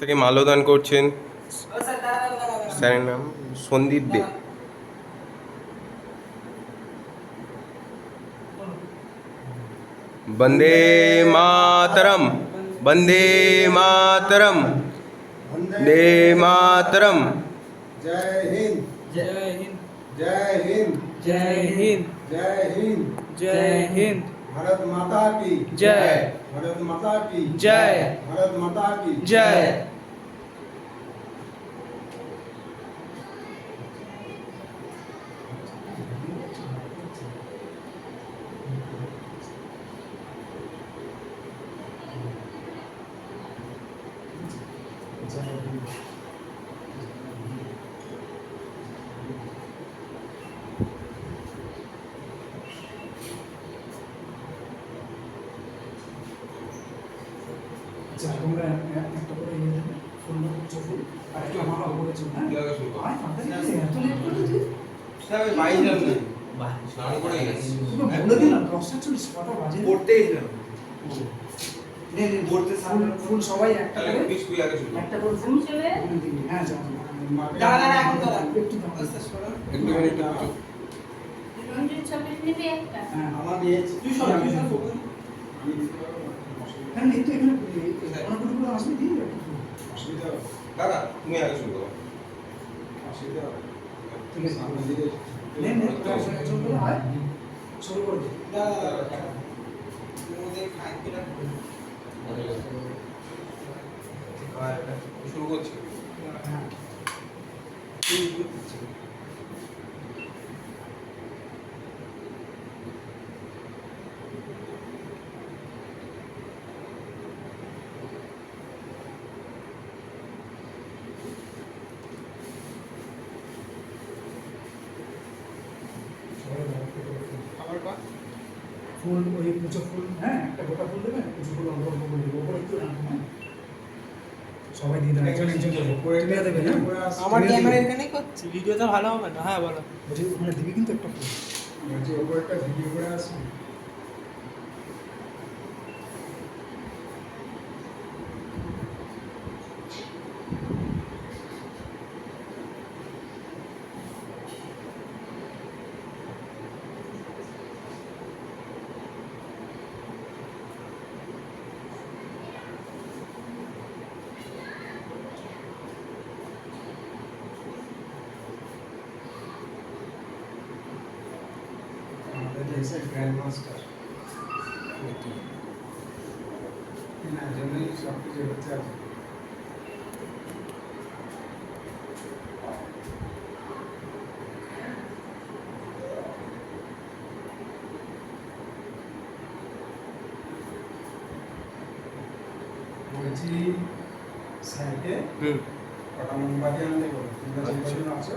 থেকে মাল্যদান করছেন স্যারের নাম সন্দীপ দে। বন্দে মাতরম, বন্দে মাতরম, বন্দে মাতরম। जय हिंद जय हिंद जय हिंद जय हिंद जय हिंद जय हिंद भारत माता की जय भारत माता की जय भारत माता की जय। আচ্ছা তোমরা একটা করে ইয়ে দেবে ফুল ফুল আর একটু আমার উপরে চুল হ্যাঁ আয় তাড়াতাড়ি এত লেট করলি তুই স্যার বাইরে স্নান করে গেছি। তোকে বলে দিলাম 10:40 কটা বাজে পড়তেই ছিলাম। নে নে পড়তে ফুল সবাই একটা তাহলে করে পিস কুই আগে শুরু। একটা করে ফুল চলে দিবি হ্যাঁ যাও দাঁড়া এখন দাঁড়া একটু দাঁড়া একটুখানি একটু পিছু। রঞ্জিত ছবি নিবি একটা হ্যাঁ আমার নিয়েছি তুই সব তুই সব হ্যাঁ নিত্য এখানে অনেকগুলো করে আসবে দিয়ে যাবে অসুবিধা হবে দাদা তুমি আগে শুরু করো। অসুবিধা হবে ঠিক আছে সামনে দিকে নে নে তোরা একজন করে আয় শুরু করে দে দাঁড়া ওদের খাই কিনা শুরু করছি। হ্যাঁ আবার পা ফুল ওই কুচো ফুল হ্যাঁ একটা গোটা ফুল দেবে কুচো ফুল অল্প অল্প করে দেবো ওপরে একটু রাখবো হ্যাঁ সবাই দিয়ে দেবে একজন একজন করে উপরে তুমিও দেবে হ্যাঁ আমার তুমিও ক্যামেরা দিবি। এখানেই করছি ভিডিওটা ভালো হবে না হ্যাঁ বলো বলছি ওখানে দিবি কিন্তু একটা ফুল বলছি উপরে একটা ভিডিও করে আসি আমাদের দেশে গ্র্যান্ড মাস্টার না জন্যই সব কিছু হচ্ছে আছে বলছি স্যারকে হুম। কটা মোমবাতি আনতে বলো তোমরা যে কজন আছো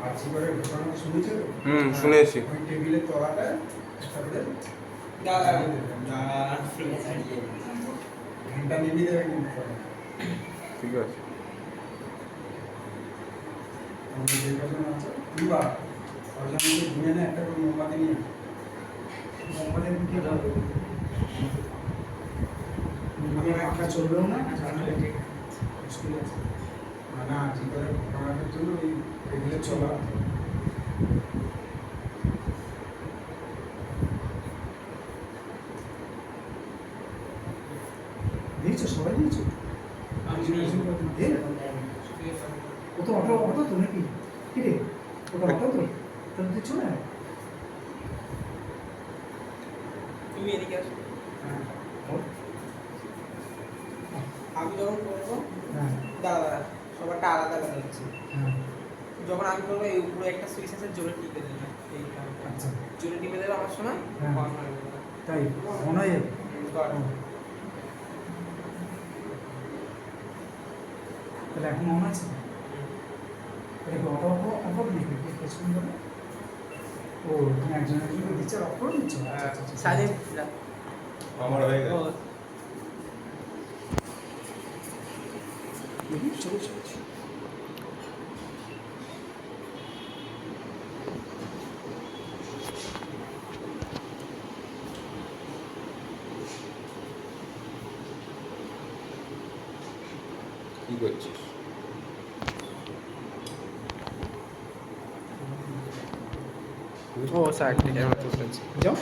আর জি করে ঘটনা শুনেছো তো? হুম, শুনেছি। ওই টেবিলের তলাটায় একটা করে দাঁড়া ঘন্টা নিবি দেবে কিন্তু পরে। ঠিক আছে। তোমরা যে কজন আছো দুবার কজন মিলে ঘুরে না একটা করে মোমবাতি নিয়ে আনো। মোবাইলে কি হবে আমি পাখা চলবেও না জানলে মুশকিল আছে না জি করে ঘটনাটার জন্য ওই টেবিলের চলা দিয়েছো সবাই দিয়েছো আমি দে ও তো অটো অটো তো নাকি কি রে ওটা অটো তো তাহলে দিচ্ছ না তুমি এদিকে আসো হ্যাঁ আমি যখন করবো হ্যাঁ দাঁড়া দাঁড়া সবারটা আলাদা আলাদা হচ্ছে হ্যাঁ যখন আমি করবো এই উপরে একটা সুইচ আছে জোরে টিপে দেবে এইটা আচ্ছা জোরে টিপে দেবে আমার সময় হ্যাঁ। কম হয়ে যাবে। তাই মনে হয় কর। তাহলে এখন মনে আছে এটা কি অটো অটো অটো লিখবে কি পেছন ধরে ও তুমি একজন একজনকে দিচ্ছ অফ করে দিচ্ছ আচ্ছা আচ্ছা আচ্ছা সাজে আমার হয়ে গেছে। দেখি চলো চলো চলো। কি করছিস? ও স্যার একটা ক্যামেরা চলছে যাও